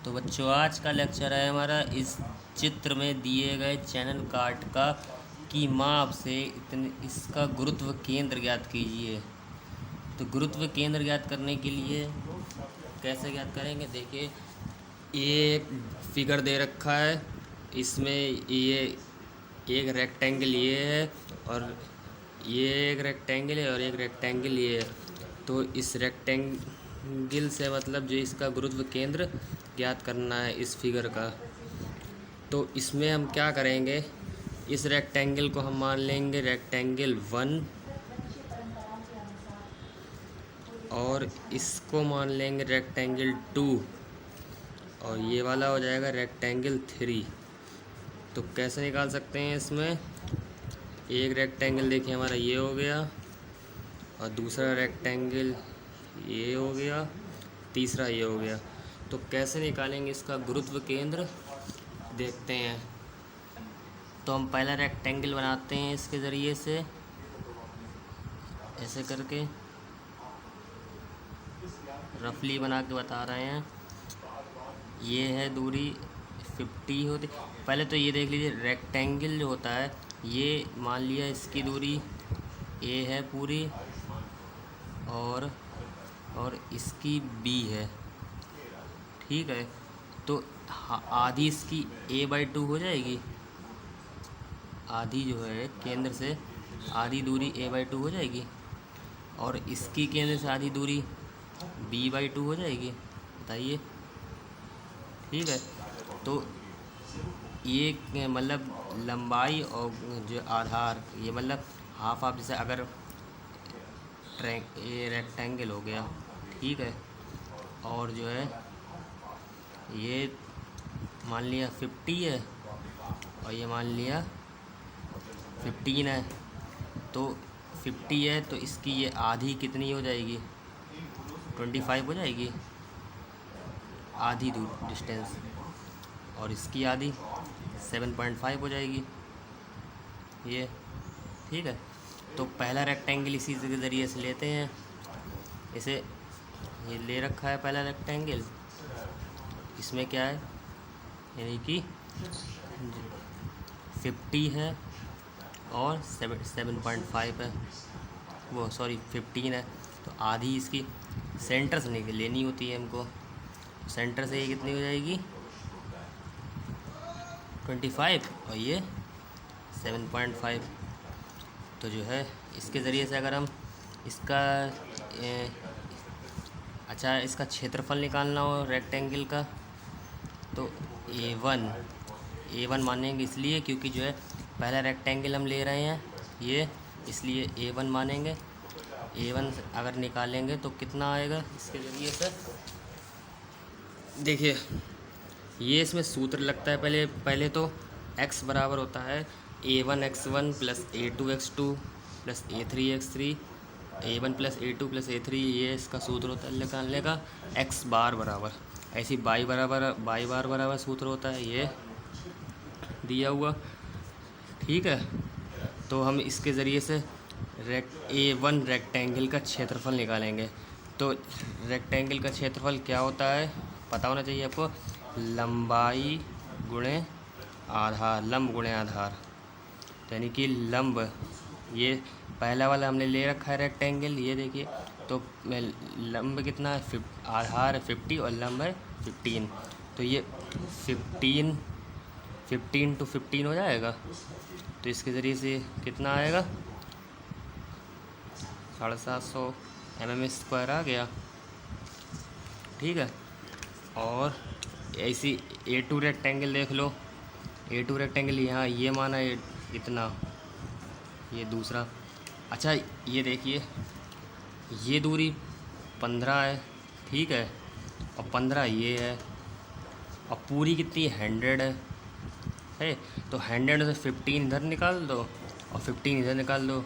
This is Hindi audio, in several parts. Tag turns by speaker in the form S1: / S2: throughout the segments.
S1: तो बच्चों आज का लेक्चर है हमारा इस चित्र में दिए गए चैनल काट का की माप से इतने इसका गुरुत्व केंद्र ज्ञात कीजिए। तो गुरुत्व केंद्र ज्ञात करने के लिए कैसे ज्ञात करेंगे, देखिए ये एक फिगर दे रखा है, इसमें ये एक रेक्टेंगल ये है और ये एक रेक्टेंगल है और एक रेक्टेंगल ये है। तो इस रेक्टेंगल से मतलब जो इसका गुरुत्व केंद्र ज्ञात करना है इस फिगर का। तो इसमें हम क्या करेंगे, इस रेक्टेंगल को हम मान लेंगे रेक्टेंगल 1 और इसको मान लेंगे रेक्टेंगल 2 और ये वाला हो जाएगा रेक्टेंगल 3। तो कैसे निकाल सकते हैं, इसमें एक रेक्टेंगल देखिए हमारा ये हो गया और दूसरा रेक्टेंगल ये हो गया, तीसरा ये हो गया। तो कैसे निकालेंगे इसका गुरुत्व केंद्र देखते हैं। तो हम पहला रेक्टेंगल बनाते हैं इसके ज़रिए से, ऐसे करके रफली बना के बता रहे हैं। ये है दूरी 50 होती। पहले तो ये देख लीजिए रेक्टेंगल जो होता है ये मान लिया इसकी दूरी a है पूरी और इसकी b है, ठीक है। तो आधी इसकी a/2 हो जाएगी, आधी जो है केंद्र से आधी दूरी a/2 हो जाएगी और इसकी केंद्र से आधी दूरी b/2 हो जाएगी, बताइए, ठीक है। तो ये मतलब लंबाई और जो आधार ये मतलब हाफ हाफ, जैसे अगर ये रेक्टेंगल हो गया, ठीक है, और जो है ये मान लिया 50 है और ये मान लिया 15 है। तो 50 है तो इसकी ये आधी कितनी हो जाएगी, 25 हो जाएगी, आधी दूर डिस्टेंस, और इसकी आधी 7.5 हो जाएगी ये, ठीक है। तो पहला रेक्टेंगल इसी के ज़रिए से लेते हैं, इसे ये ले रखा है पहला रेक्टेंगल, इसमें क्या है यानी कि 50 है और 7.5 है, वो सॉरी 15 है। तो आधी इसकी सेंटर से नहीं लेनी होती है हमको, सेंटर से ये कितनी हो जाएगी 25 और ये 7.5। तो जो है इसके ज़रिए से अगर हम इसका इसका क्षेत्रफल निकालना हो रेक्टेंगल का, तो A1 मानेंगे, इसलिए क्योंकि जो है पहला रेक्टेंगल हम ले रहे हैं ये, इसलिए A1 मानेंगे। A1 अगर निकालेंगे तो कितना आएगा इसके ज़रिए से, देखिए ये इसमें सूत्र लगता है। पहले तो x बराबर होता है A1x1 plus A2x2 plus A3x3, A1 plus A2 plus A3, ये इसका सूत्र होता है निकालने का। x बार बराबर, ऐसी y बार बराबर सूत्र होता है, ये दिया हुआ, ठीक है। तो हम इसके ज़रिए से A1 रेक्टेंगल का क्षेत्रफल निकालेंगे। तो रेक्टेंगल का क्षेत्रफल क्या होता है पता होना चाहिए आपको, लंबाई गुणे आधार, लंब गुणे आधार, यानी कि लंब, ये पहला वाला हमने ले रखा है रेक्टेंगल, ये देखिए। तो लंब कितना है, आधार है 50 और लंब है 15। तो ये 15 to 15 हो जाएगा। तो इसके ज़रिए से कितना आएगा 750 mm² आ गया, ठीक है। और ऐसी A2 रेक्टेंगल देख लो, A2 रेक्टेंगल यहाँ ये माना है इतना, ये दूसरा। अच्छा ये देखिए ये दूरी 15 है, ठीक है, और 15 ये है, और पूरी कितनी 100 है। तो 100 में से 15 इधर निकाल दो और 15 इधर निकाल दो,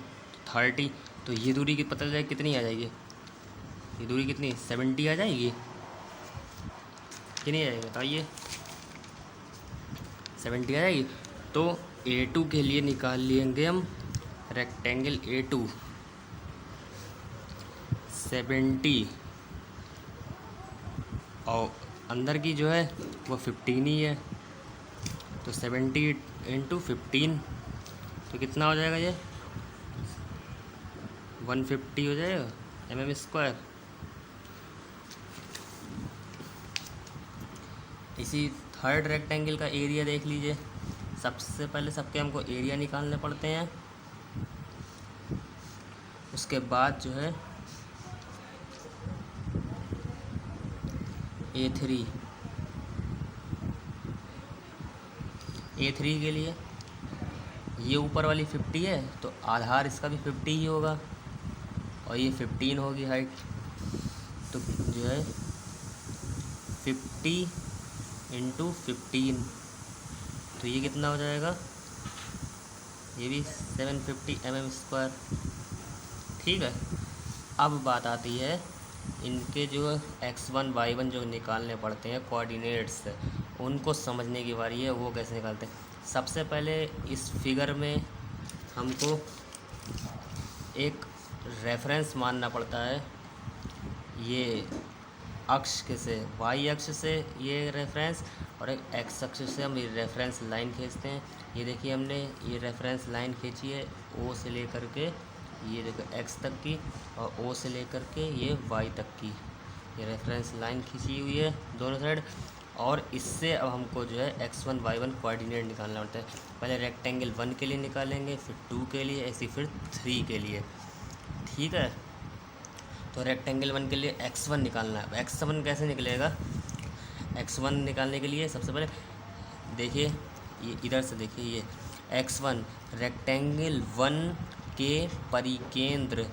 S1: 30। तो ये दूरी की पता चले कितनी आ जाएगी, ये दूरी कितनी 70 आ जाएगी कि नहीं आएगी, बताइए 70 आ जाएगी। तो A2 के लिए निकाल लेंगे हम रेक्टेंगल A2 70 और अंदर की जो है वो 15 ही है, तो 70 इंटू 15 तो कितना हो जाएगा ये 150 हो जाएगा mm²। इसी थर्ड रेक्टेंगल का एरिया देख लीजिए। सबसे पहले सबके हमको एरिया निकालने पड़ते हैं, उसके बाद जो है A3 के लिए ये ऊपर वाली 50 है तो आधार इसका भी 50 ही होगा, और ये 15 होगी हाइट, तो जो है 50 इंटू 15 तो ये कितना हो जाएगा, ये भी 750 mm²। ठीक है, अब बात आती है इनके जो x1 y1 जो निकालने पड़ते हैं कोऑर्डिनेट्स, उनको समझने की बारी है। वो कैसे निकालते हैं, सबसे पहले इस फिगर में हमको एक रेफरेंस मानना पड़ता है। ये अक्ष के से y अक्ष से ये रेफरेंस, और एक x अक्ष से हम ये रेफरेंस लाइन खींचते हैं। ये देखिए हमने ये रेफरेंस लाइन खींची है O से लेकर के, ये देखो x तक की, और O से लेकर के ये y तक की, ये रेफरेंस लाइन खींची हुई है दोनों साइड। और इससे अब हमको जो है x1 y1 कोऑर्डिनेट निकालना होता है। पहले रेक्टेंगल 1 के लिए निकालेंगे, फिर 2 के लिए, ऐसे फिर 3 के लिए। ठीक है, तो रेक्टेंगल 1 के लिए x1 निकालना है। x1 कैसे निकलेगा, x1 निकालने के लिए सबसे पहले देखिए ये इधर से देखिए, ये x1 रेक्टेंगल 1 के परिकेंद्र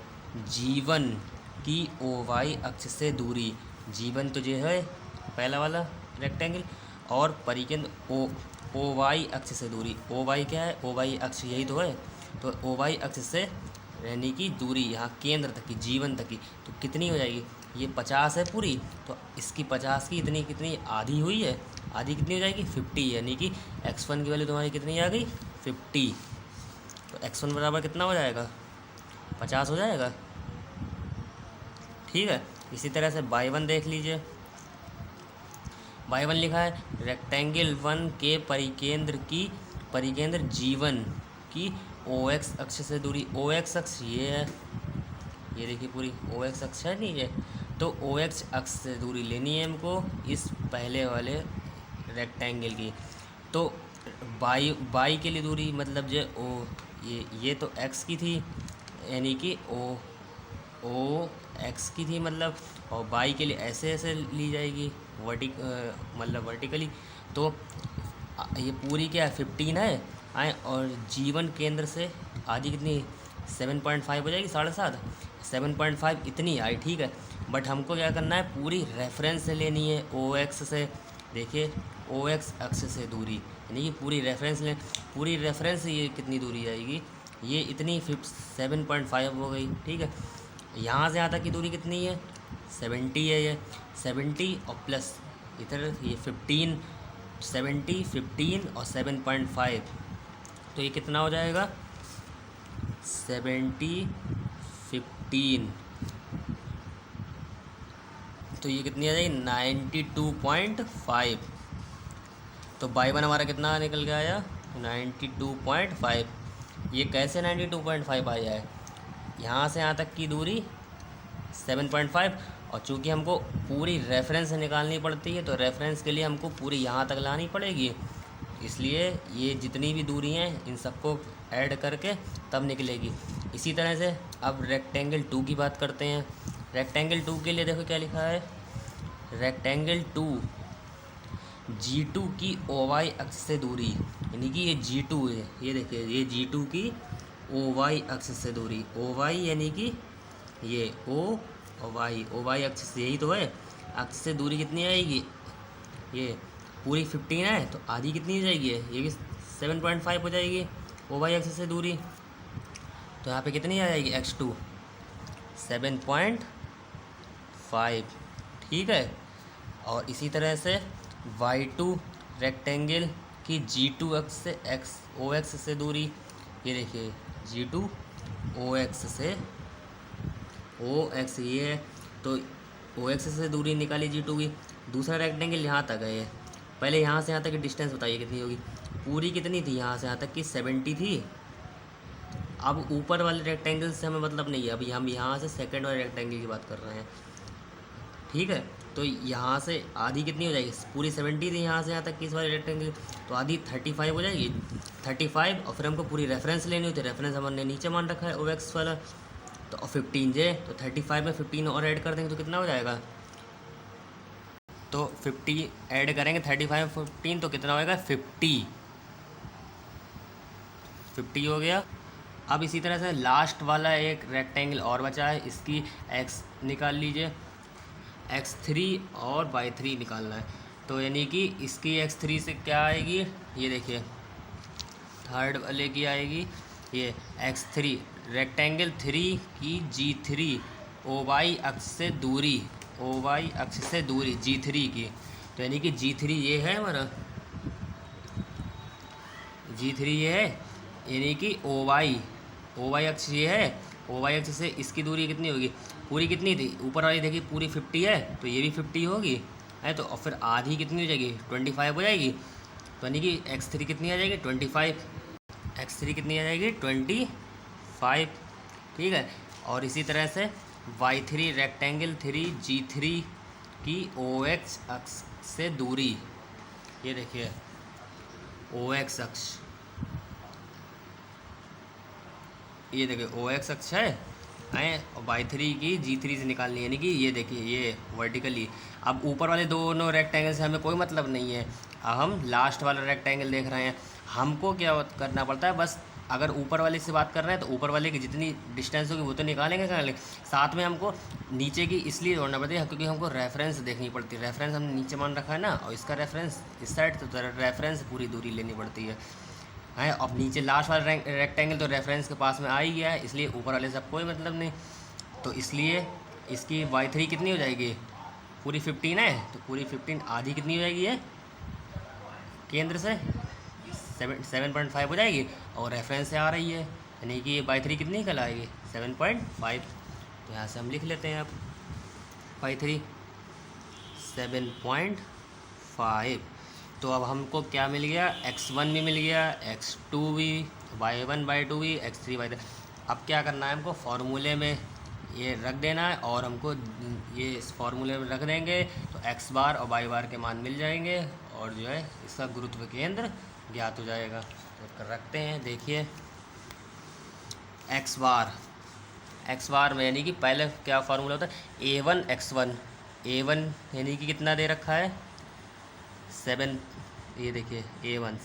S1: G1 की OY अक्ष से दूरी, G1 तो जो है पहला वाला रेक्टेंगल, और परिकेंद्र OY अक्ष से दूरी, OY क्या है, OY अक्ष यही तो है, तो OY अक्ष से रहने की दूरी यहाँ केंद्र तक की, G1 तक की, तो कितनी हो जाएगी, ये 50 है पूरी, तो इसकी 50 की इतनी कितनी आधी हुई है, आधी कितनी हो जाएगी 50, यानी कि x1 की वैल्यू तुम्हारी कितनी आ गई 50। तो x1 बराबर कितना हो जाएगा 50 हो जाएगा। ठीक है, इसी तरह से y1 देख लीजिए। y1 लिखा है रेक्टेंगल 1 के परिकेंद्र G1 की OX अक्ष से दूरी, OX अक्ष ये है, ये देखिए पूरी OX अक्ष है नहीं है, तो OX अक्ष से दूरी लेनी है हमको इस पहले वाले रेक्टेंगल की। तो बाई के लिए दूरी मतलब जो ये तो x की थी, यानी कि ओ x की थी मतलब, और बाई के लिए ऐसे ऐसे ली जाएगी मतलब वर्टिकली। तो ये पूरी क्या 15 है आए, और G1 केंद्र से आधी कितनी 7.5 हो जाएगी, 7.5, 7.5 इतनी आई। ठीक है, बट हमको क्या करना है, पूरी रेफरेंस से लेनी है OX से। देखिए OX अक्ष से दूरी, यानी कि पूरी रेफरेंस लें, पूरी रेफरेंस से ये कितनी दूरी आएगी, ये इतनी 7.5 हो गई। ठीक है, यहाँ से यहाँ तक की दूरी कितनी है 70 है, ये 70 और प्लस इधर ये 15, 70, 15 और 7.5, तो ये कितना हो जाएगा 70, 15, तो ये कितनी आ जाएगी 92.5। तो y1 हमारा कितना निकल के आया 92.5। ये कैसे 92.5 आ जाए, यहाँ से यहाँ तक की दूरी 7.5, और चूँकि हमको पूरी रेफरेंस निकालनी पड़ती है तो रेफरेंस के लिए हमको पूरी यहाँ तक लानी पड़ेगी, इसलिए ये जितनी भी दूरी हैं इन सबको ऐड करके तब निकलेगी। इसी तरह से अब रेक्टेंगल 2 की बात करते हैं। रेक्टेंगल 2 के लिए देखो क्या लिखा है, रेक्टेंगल 2 G2 की OY अक्ष से दूरी, यानी कि ये G2 है, ये देखिए ये G2 की OY अक्ष से दूरी, OY यानी कि ये O और OY अक्ष से, यही तो है अक्ष से दूरी कितनी आएगी, ये पूरी 15 है तो आधी कितनी हो जाएगी, ये भी 7.5 हो जाएगी OY अक्ष से दूरी। तो यहाँ पे कितनी आ जाएगी x2 7.5। ठीक है, और इसी तरह से y2 रेक्टेंगल की G2 अक्ष से OX से दूरी, ये देखिए G2 OX से OX ये है, तो OX से दूरी निकाली G2 की, दूसरा रेक्टेंगल यहाँ तक है ये। पहले यहाँ से यहाँ तक की डिस्टेंस बताइए कितनी होगी। पूरी कितनी थी यहाँ से यहाँ तक की 70 थी। अब ऊपर वाले रेक्टेंगल से हमें मतलब नहीं है, अभी हम यहाँ से सेकंड वाले रेक्टेंगल की बात कर रहे हैं, ठीक है। तो यहाँ से आधी कितनी हो जाएगी, पूरी 70 थी यहाँ से यहाँ तक की इस वाले रेक्टेंगल, तो आधी 35 हो जाएगी। 35 और फिर हमको पूरी रेफरेंस लेनी होती है, रेफरेंस हमने नीचे मान रखा है OX वाला, तो 15 जे, तो 35 में 15 और ऐड कर देंगे तो कितना हो जाएगा, तो 50 ऐड करेंगे 35 15 तो कितना होएगा 50 हो गया। अब इसी तरह से लास्ट वाला एक रेक्टेंगल और बचा है, इसकी x निकाल लीजिए, x3 और y3 निकालना है। तो यानी कि इसकी x3 से क्या आएगी, ये देखिए थर्ड वाले की आएगी ये x3, रेक्टेंगल 3 की g3 OY अक्ष से दूरी, OY अक्ष से दूरी g3 की, तो यानी कि g3 ये है हमारा, g3 ये है, यानी कि OY अक्ष ये है, OY अक्ष से इसकी दूरी कितनी होगी, पूरी कितनी थी ऊपर वाली देखिए पूरी 50 है, तो ये भी 50 होगी है, तो और फिर आधी कितनी हो जाएगी 25 हो जाएगी, तो यानी कि x3 कितनी आ जाएगी 25, x3 कितनी आ जाएगी 25, ठीक है। और इसी तरह से y3 रेक्टेंगल 3G3 की OX अक्ष से दूरी, ये देखिए OX अक्ष, ये देखिए OX अक्ष है और y3 की G3 से निकालनी है, यानी कि ये देखिए ये वर्टिकली। अब ऊपर वाले दोनों रेक्टेंगल से हमें कोई मतलब नहीं है, अब हम लास्ट वाला रेक्टेंगल देख रहे हैं। हमको क्या करना पड़ता है, बस अगर ऊपर वाले से बात कर रहे हैं तो ऊपर वाले की जितनी डिस्टेंस होगी वो तो निकालेंगे, साथ में हमको नीचे की इसलिए जोड़ना पड़ता है क्योंकि हमको रेफरेंस देखनी पड़ती है। रेफरेंस हमने नीचे मान रखा है ना, और इसका रेफरेंस इस साइड, तो रेफरेंस पूरी दूरी लेनी पड़ती है। अब नीचे लास्ट वाला रेक्टेंगल तो रेफरेंस के पास में आ ही गया है, इसलिए ऊपर वाले से कोई मतलब नहीं, तो इसलिए इसकी y3 कितनी हो जाएगी, पूरी 15 है, तो पूरी 15 आधी कितनी हो जाएगी है केंद्र से 7.5 हो जाएगी, और रेफरेंस से आ रही है, यानी कि y3 कितनी निकल आएगी 7.5। तो यहाँ से हम लिख लेते हैं अब y3 7.5। तो अब हमको क्या मिल गया, x1 भी मिल गया, x2 भी, y1 y2 भी, x3 y3। अब क्या करना है हमको, फार्मूले में ये रख देना है, और हमको ये इस फार्मूले में रख देंगे तो x बार और y बार के मान मिल जाएंगे, और जो है इसका गुरुत्व केंद्र ज्ञात हो जाएगा। तो रखते हैं, देखिए x बार में यानी कि पहले क्या फार्मूला होता है, a1 x1, a1 यानी कि कितना दे रखा है 7, ये देखिए a1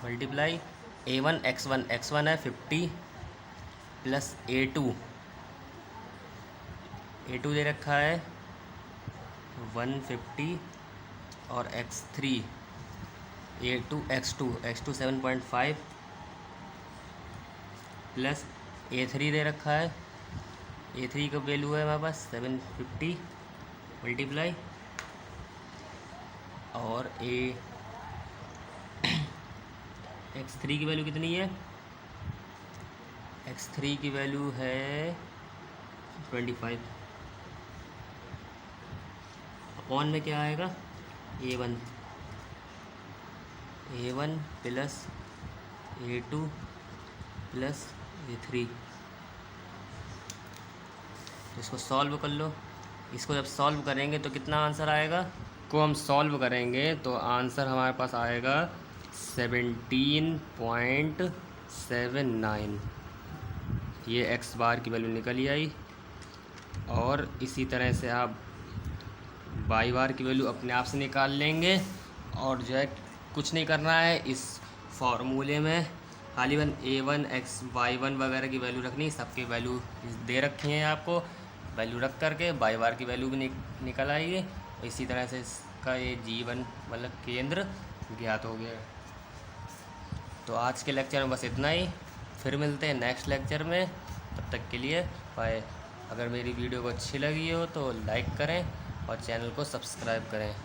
S1: मल्टीप्लाई a1 x1 है 50 प्लस a2 दे रखा है 150, और x3 x2 7.5 प्लस a3 दे रखा है, a3 का वैल्यू है हमारे पास 750 मल्टीप्लाई, और x3 की वैल्यू कितनी है, x3 की वैल्यू है 25, अपॉन में क्या आएगा a1 plus a2 plus a3। तो इसको सॉल्व कर लो, इसको जब सॉल्व करेंगे तो कितना आंसर आएगा, को हम सॉल्व करेंगे तो आंसर हमारे पास आएगा 17.79। ये x बार की वैल्यू निकल ही आई, और इसी तरह से आप y बार की वैल्यू अपने आप से निकाल लेंगे, और जो है कुछ नहीं करना है, इस फार्मूले में खाली a1 x y1 वगैरह की वैल्यू रखनी, सबकी वैल्यू दे रखी है आपको, वैल्यू रख करके y बार की वैल्यू भी निकल आएगी। इसी तरह से इसका ये G1 मतलब केंद्र ज्ञात हो गया। तो आज के लेक्चर में बस इतना ही, फिर मिलते हैं नेक्स्ट लेक्चर में, तब तक के लिए बाय। अगर मेरी वीडियो को अच्छी लगी हो तो लाइक करें और चैनल को सब्सक्राइब करें।